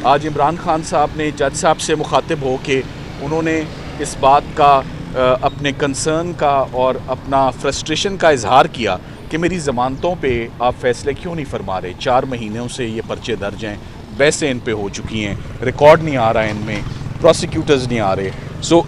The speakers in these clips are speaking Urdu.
آج عمران خان صاحب نے جج صاحب سے مخاطب ہو کے انہوں نے اس بات کا اپنے کنسرن کا اور اپنا فرسٹریشن کا اظہار کیا کہ میری ضمانتوں پہ آپ فیصلے کیوں نہیں فرما رہے. 4 مہینوں سے یہ پرچے درج ہیں, ویسے ان پہ ہو چکی ہیں, ریکارڈ نہیں آ رہا ہے ان میں, پروسیکیوٹرز نہیں آ رہے. سو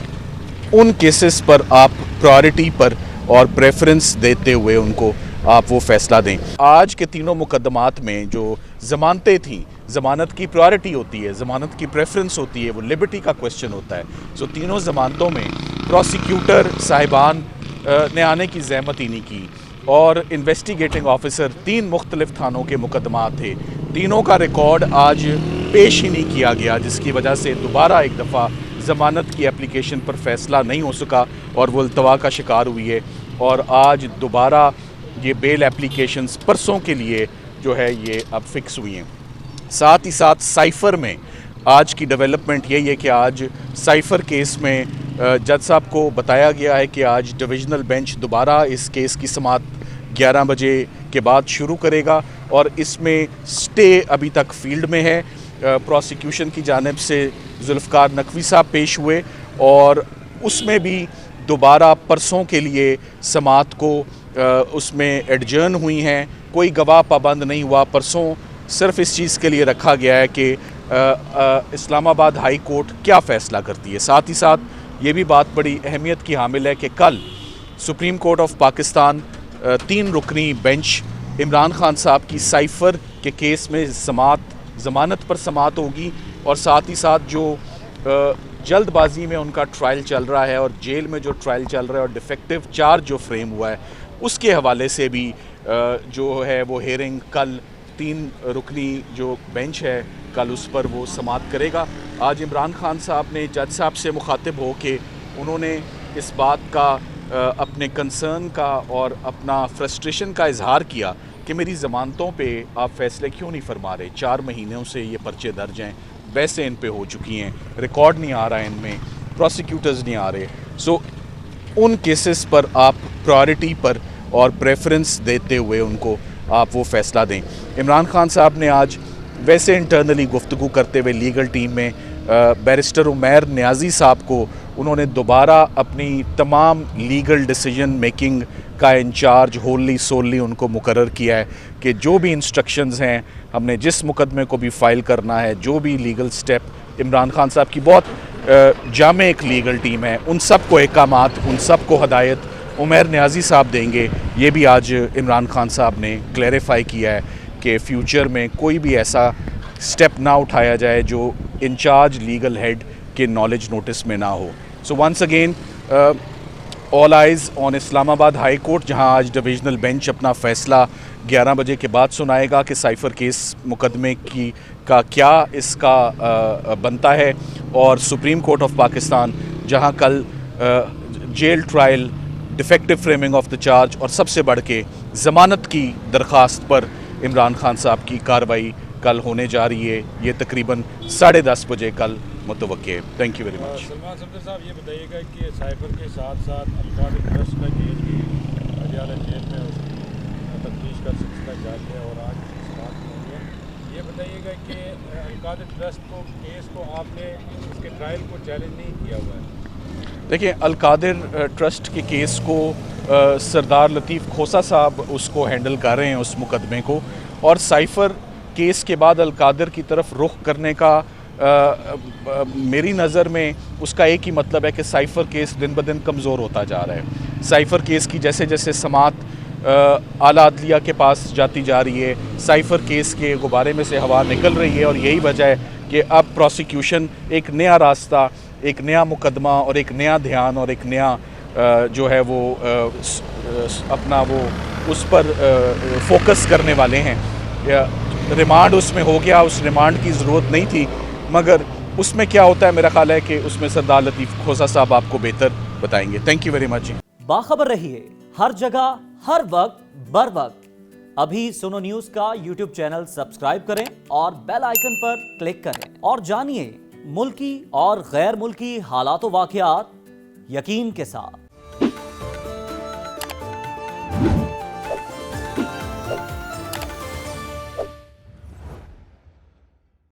ان کیسز پر آپ پرائرٹی پر اور پریفرنس دیتے ہوئے ان کو آپ وہ فیصلہ دیں. آج کے تینوں مقدمات میں جو ضمانتیں تھیں, ضمانت کی پرائرٹی ہوتی ہے, ضمانت کی پریفرنس ہوتی ہے, وہ لبرٹی کا کویسچن ہوتا ہے. سو تینوں ضمانتوں میں پروسیکیوٹر صاحبان نے آنے کی زحمت ہی نہیں کی اور انویسٹیگیٹنگ آفیسر 3 مختلف تھانوں کے مقدمات تھے, تینوں کا ریکارڈ آج پیش ہی نہیں کیا گیا, جس کی وجہ سے دوبارہ ایک دفعہ ضمانت کی اپلیکیشن پر فیصلہ نہیں ہو سکا اور وہ التوا کا شکار ہوئی ہے. اور آج دوبارہ یہ بیل اپلیکیشنز پرسوں کے لیے جو ہے یہ اب فکس ہوئی ہیں. ساتھ ہی ساتھ سائفر میں آج کی ڈیولپمنٹ یہی ہے کہ آج سائفر کیس میں جج صاحب کو بتایا گیا ہے کہ آج ڈویژنل بینچ دوبارہ اس کیس کی سماعت 11 بجے کے بعد شروع کرے گا اور اس میں سٹے ابھی تک فیلڈ میں ہے. پروسیکیوشن کی جانب سے ذوالفقار نقوی صاحب پیش ہوئے اور اس میں بھی دوبارہ پرسوں کے لیے سماعت کو اس میں ایڈجرن ہوئی ہیں. کوئی گواہ پابند نہیں ہوا. پرسوں صرف اس چیز کے لیے رکھا گیا ہے کہ اسلام آباد ہائی کورٹ کیا فیصلہ کرتی ہے. ساتھ ہی ساتھ یہ بھی بات بڑی اہمیت کی حامل ہے کہ کل سپریم کورٹ آف پاکستان 3 رکنی بینچ عمران خان صاحب کی سائفر کے کیس میں ضمانت پر سماعت ہوگی اور ساتھ ہی ساتھ جو جلد بازی میں ان کا ٹرائل چل رہا ہے اور جیل میں جو ٹرائل چل رہا ہے اور ڈیفیکٹیو چارج جو فریم ہوا ہے اس کے حوالے سے بھی جو ہے وہ ہیئرنگ کل 3 رکنی جو بینچ ہے کل اس پر وہ سماعت کرے گا. آج عمران خان صاحب نے جج صاحب سے مخاطب ہو کے انہوں نے اس بات کا اپنے کنسرن کا اور اپنا فرسٹریشن کا اظہار کیا کہ میری ضمانتوں پہ آپ فیصلے کیوں نہیں فرما رہے. 4 مہینوں سے یہ پرچے درج ہیں, ویسے ان پہ ہو چکی ہیں, ریکارڈ نہیں آ رہا ہے ان میں, پروسیکیوٹرز نہیں آ رہے. سو ان کیسز پر آپ پرائرٹی پر اور پریفرنس دیتے ہوئے ان کو آپ وہ فیصلہ دیں. عمران خان صاحب نے آج ویسے انٹرنلی گفتگو کرتے ہوئے لیگل ٹیم میں بیرسٹر عمیر نیازی صاحب کو انہوں نے دوبارہ اپنی تمام لیگل ڈیسیجن میکنگ کا انچارج ہوللی سوللی ان کو مقرر کیا ہے کہ جو بھی انسٹرکشنز ہیں, ہم نے جس مقدمے کو بھی فائل کرنا ہے, جو بھی لیگل سٹیپ, عمران خان صاحب کی بہت جامع ایک لیگل ٹیم ہے, ان سب کو احکامات, ان سب کو ہدایت عمیر نیازی صاحب دیں گے. یہ بھی آج عمران خان صاحب نے کلیریفائی کیا ہے کہ فیوچر میں کوئی بھی ایسا سٹیپ نہ اٹھایا جائے جو انچارج لیگل ہیڈ کے نالج نوٹس میں نہ ہو. So once again all eyes on Islamabad high court, جہاں آج ڈویژنل بینچ اپنا فیصلہ 11 بجے کے بعد سنائے گا کہ سائفر کیس مقدمے کا کیا اس کا بنتا ہے, اور سپریم کورٹ آف پاکستان جہاں کل jail trial, defective framing of the charge اور سب سے بڑھ کے ضمانت کی درخواست پر عمران خان صاحب کی کارروائی کل ہونے جا رہی ہے. یہ تقریباً 10:30 بجے کل متوقع ہے. Thank you very much. Salman Safdar صاحب یہ بتائیے گا کہ سائفر کے ساتھ ساتھ القادر ٹرسٹ کا جیل بھی اڈیالہ جیل میں اس کی تفتیش کا سلسلہ جاری ہے اور آج سماعت ہوئی ہے. یہ بتائیے گا کہ القادر ٹرسٹ کو کیس کو آپ نے اس کے ٹرائل کو چیلنج نہیں کیا ہوا ہے؟ دیکھیں, القادر ٹرسٹ کے کیس کو سردار لطیف کھوسا صاحب اس کو ہینڈل کر رہے ہیں اس مقدمے کو, اور سائفر کیس کے بعد القادر کی طرف رخ کرنے کا میری نظر میں اس کا ایک ہی مطلب ہے کہ سائفر کیس دن بدن کمزور ہوتا جا رہا ہے. سائفر کیس کی جیسے جیسے سماعت اعلیٰ عدلیہ کے پاس جاتی جا رہی ہے, سائفر کیس کے غبارے میں سے ہوا نکل رہی ہے, اور یہی وجہ ہے کہ اب پروسیکیوشن ایک نیا راستہ, ایک نیا مقدمہ اور ایک نیا دھیان اور ایک نیا جو ہے وہ اپنا وہ اس پر فوکس کرنے والے ہیں. ریمانڈ اس میں ہو گیا, اس ریمانڈ کی ضرورت نہیں تھی, مگر اس میں کیا ہوتا ہے میرا خیال ہے کہ اس میں سردار لطیف کھوسا صاحب آپ کو بہتر بتائیں گے. Thank you very much. باخبر رہیے ہر جگہ ہر وقت بر وقت. ابھی سنو نیوز کا یوٹیوب چینل سبسکرائب کریں اور بیل آئیکن پر کلک کریں اور جانیے ملکی اور غیر ملکی حالات و واقعات یقین کے ساتھ.